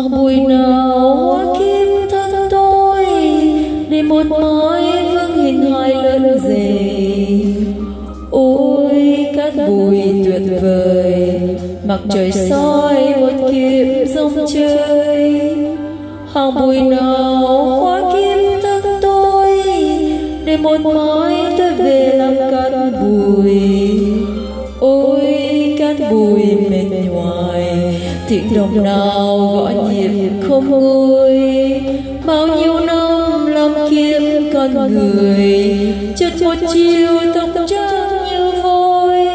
Hàng buổi nào hoa kim thân tôi để một mái vương hình hài lớn dày. Ôi cát bụi tuyệt vời, mặt trời soi một kiếp rong chơi. Hàng buổi nào hoa kim thân tôi để một mái tôi về làm cát bụi. Ôi cát bụi mệt nhoài, tiếng đồng nào gọi nhịp không nguôi. Bao nhiêu năm làm kiếp con người, chợt một chiều tóc trắng như vôi.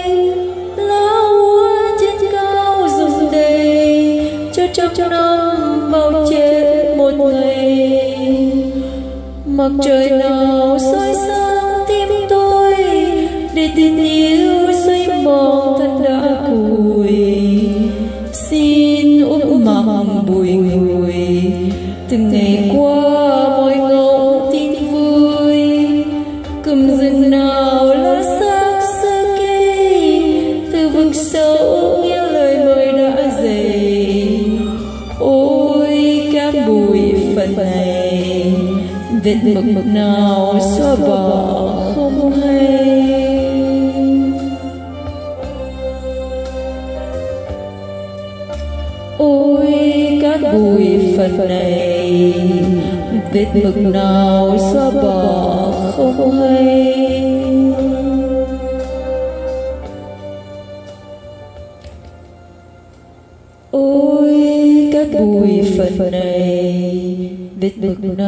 Lá hoa trên cao rụng đầy, cho trăm năm bao chết một ngày. Mặt trời nào soi sáng tim tôi để tình yêu xây mòn thân đã cùi. Xin úp mầm bụi ngùi, từng ngày qua mỏi ngóng tin vui. Cầm rừng nào lá xác sơ cây, từ vực sâu nghe lời mời đã dày. Ôi cát bụi phận này, vết mực nào xóa bỏ không hay. Ôi cát bụi phận này, vết mực nào xóa bỏ không hay. Ôi cát bụi phận này, vết mực nào